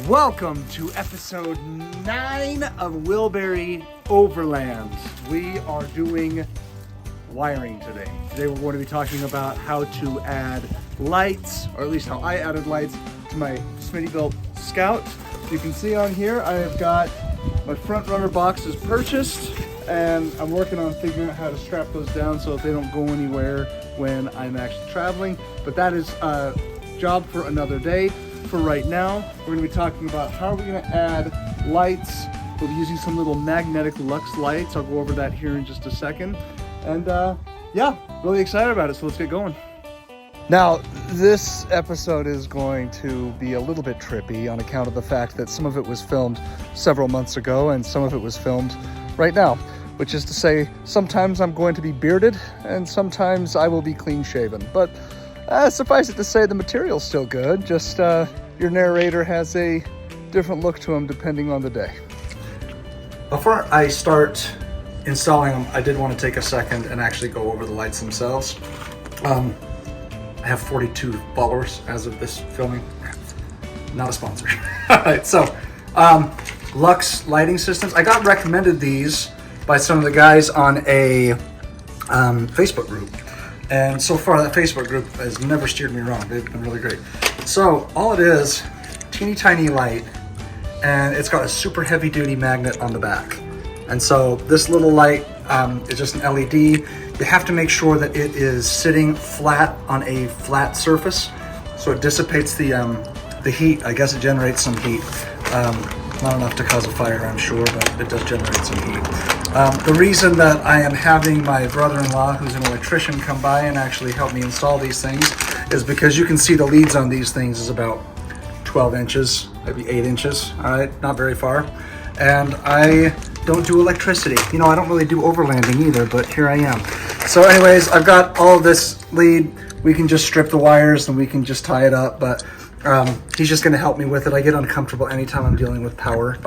Welcome to episode 9 of WIlbury Overland. We are doing wiring today. Today we're going to be talking about how to add lights, or at least how I added lights to my Smittybilt Scout. You can see on here I have got my front runner boxes purchased, and I'm working on figuring out how to strap those down so that they don't go anywhere when I'm actually traveling. But that is a job for another day. For right now, we're going to be talking about how we're going to add lights. We'll be using some little magnetic lux lights. I'll go over that here in just a second. And yeah, really excited about it, so let's get going. Now, this episode is going to be a little bit trippy on account of the fact that some of it was filmed several months ago and some of it was filmed right now, which is to say sometimes I'm going to be bearded and sometimes I will be clean shaven. But suffice it to say, the material's still good, just your narrator has a different look to him depending on the day. Before I start installing them, I did want to take a second and actually go over the lights themselves. I have 42 followers as of this filming. Not a sponsor. Alright, so Lux lighting systems. I got recommended these by some of the guys on a Facebook group. And so far, that Facebook group has never steered me wrong. They've been really great. So all it is, teeny tiny light, and it's got a super heavy duty magnet on the back. And so this little light is just an LED. You have to make sure that it is sitting flat on a flat surface, so it dissipates the heat. I guess it generates some heat. Not enough to cause a fire, I'm sure, but it does generate some heat. The reason that I am having my brother-in-law, who's an electrician, come by and actually help me install these things is because you can see the leads on these things is about 12 inches, maybe 8 inches, all right, not very far. And I don't do electricity. You know, I don't really do overlanding either, but here I am. So anyways, I've got all of this lead. We can just strip the wires and we can just tie it up, but he's just gonna help me with it. I get uncomfortable anytime I'm dealing with power.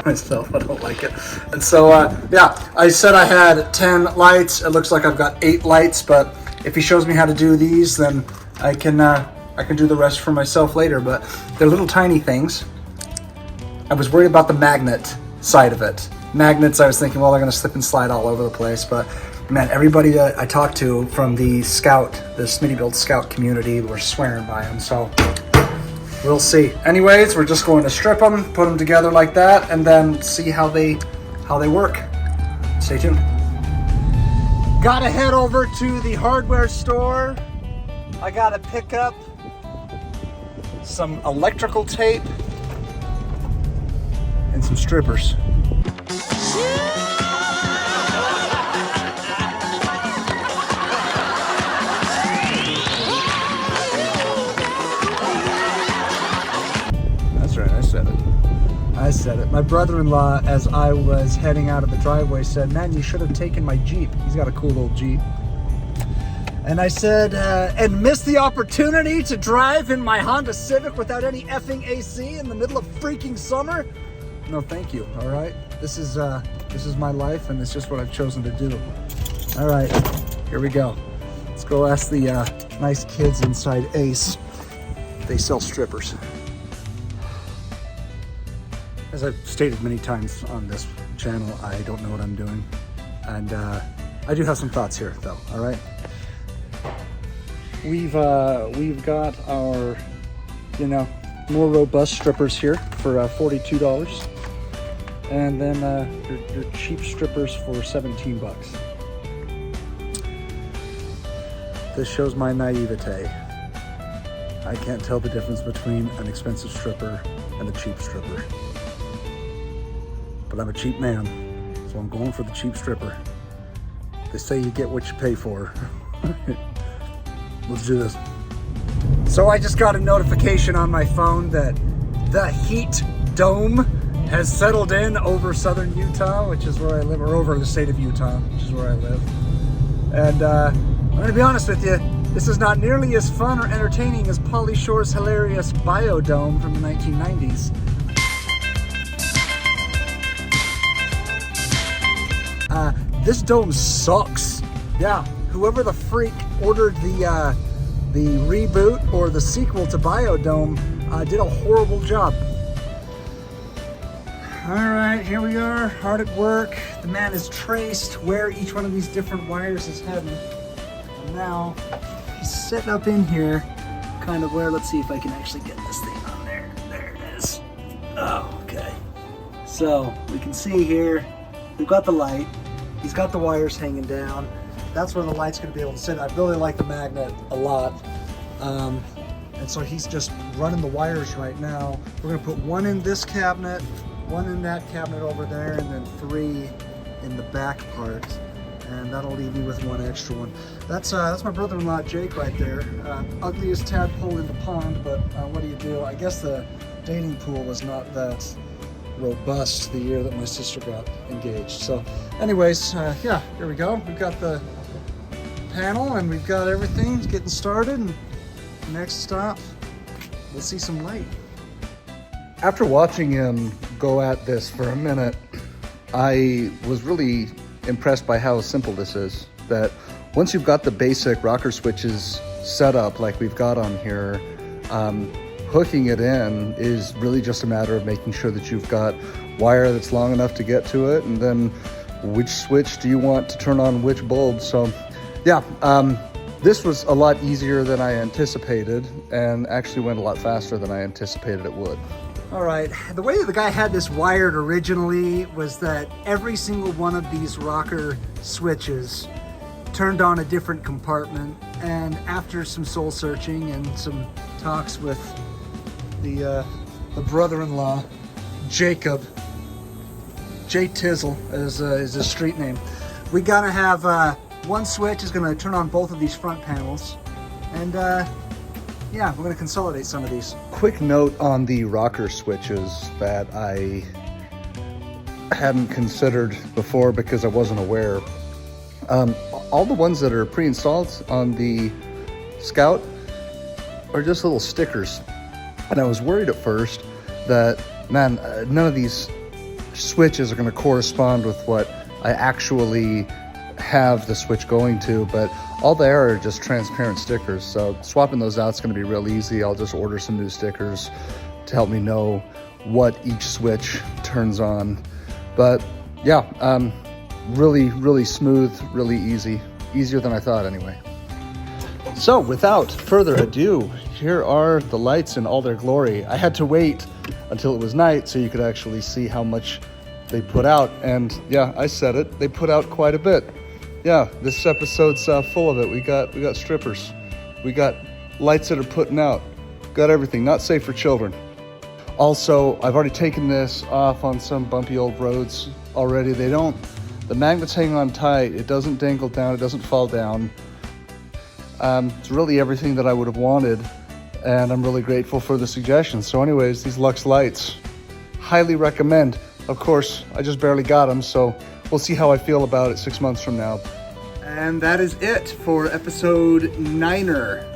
Myself, I don't like it. And so yeah, I said I had 10 lights. It looks like I've got 8 lights, but if he shows me how to do these, then I can do the rest for myself later. But they're little tiny things. I was worried about the magnet side of it. Magnets, I was thinking, well, they're gonna slip and slide all over the place, but man, everybody that I talked to from the Scout, the Smittybilt Scout community, were swearing by them, so we'll see. Anyways, we're just going to strip them, put them together like that, and then see how they work. Stay tuned. Gotta head over to the hardware store. I gotta pick up some electrical tape and some strippers. I said it. My brother-in-law, as I was heading out of the driveway, said, man, you should have taken my Jeep. He's got a cool old Jeep. And I said, and missed the opportunity to drive in my Honda Civic without any effing AC in the middle of freaking summer? No, thank you, all right? This is my life, and it's just what I've chosen to do. All right, here we go. Let's go ask the nice kids inside Ace. They sell strippers. As I've stated many times on this channel, I don't know what I'm doing. And I do have some thoughts here though, all right? We've got our, you know, more robust strippers here for $42. And then your cheap strippers for 17 bucks. This shows my naivete. I can't tell the difference between an expensive stripper and a cheap stripper. But I'm a cheap man, so I'm going for the cheap stripper. They say you get what you pay for. Let's do this. So I just got a notification on my phone that the heat dome has settled in over southern Utah, which is where I live, or over the state of Utah, which is where I live. And I'm gonna be honest with you, this is not nearly as fun or entertaining as Pauly Shore's hilarious Biodome from the 1990s. This dome sucks. Yeah, whoever the freak ordered the the reboot or the sequel to Biodome did a horrible job. All right, here we are, hard at work. The man has traced where each one of these different wires is heading. And now he's sitting up in here, kind of where, let's see if I can actually get this thing on there. There it is. Oh, okay. So we can see here, we've got the light. He's got the wires hanging down. That's where the light's gonna be able to sit. I really like the magnet a lot. And so he's just running the wires right now. We're gonna put one in this cabinet, one in that cabinet over there, and then 3 in the back part. And that'll leave me with 1 extra one. That's my brother-in-law, Jake, right there. Ugliest tadpole in the pond, but what do? I guess the dating pool was not that robust the year that my sister got engaged. So anyways, yeah, here we go. We've got the panel and we've got everything getting started. And next stop, we'll see some light. After watching him go at this for a minute, I was really impressed by how simple this is. That once you've got the basic rocker switches set up like we've got on here, hooking it in is really just a matter of making sure that you've got wire that's long enough to get to it, and then which switch do you want to turn on which bulb. So yeah, this was a lot easier than I anticipated, and actually went a lot faster than I anticipated it would. All right, the way that the guy had this wired originally was that every single one of these rocker switches turned on a different compartment, and after some soul searching and some talks with the brother-in-law, Jacob, Jay Tizzle is his street name, we gotta have one switch is gonna turn on both of these front panels, and yeah, we're gonna consolidate some of these. Quick note on the rocker switches that I hadn't considered before because I wasn't aware. All the ones that are pre-installed on the Scout are just little stickers. And I was worried at first that, man, none of these switches are gonna correspond with what I actually have the switch going to, but all they are just transparent stickers. So swapping those out is going to be real easy. I'll just order some new stickers to help me know what each switch turns on. But yeah, really smooth, really easy. Easier than I thought anyway. So without further ado, here are the lights in all their glory. I had to wait until it was night so you could actually see how much they put out. And yeah, I said it, they put out quite a bit. Yeah, this episode's full of it. We got strippers, we got lights that are putting out, got everything. Not safe for children. Also, I've already taken this off on some bumpy old roads already. The magnets hang on tight. It doesn't dangle down. It doesn't fall down. It's really everything that I would have wanted, and I'm really grateful for the suggestions. So anyways, these Lux lights, highly recommend. Of course, I just barely got them, so we'll see how I feel about it 6 months from now. And that is it for episode 9er.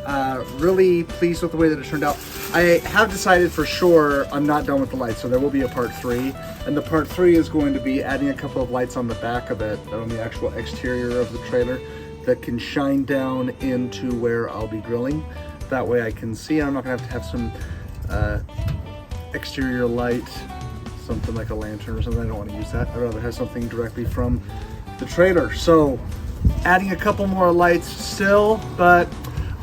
Really pleased with the way that it turned out. I have decided for sure I'm not done with the lights, so there will be a part 3. And the part 3 is going to be adding a couple of lights on the back of it, on the actual exterior of the trailer, that can shine down into where I'll be grilling. That way I can see. I'm not gonna have to have some exterior light, something like a lantern or something. I don't want to use that. I'd rather have something directly from the trailer. So adding a couple more lights still, but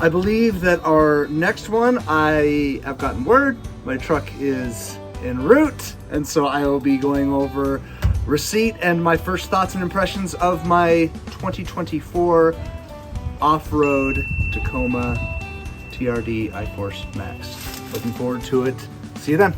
I believe that our next one, I have gotten word, my truck is en route, and so I will be going over receipt and my first thoughts and impressions of my 2024 off-road Tacoma TRD iForce Max. Looking forward to it. See you then.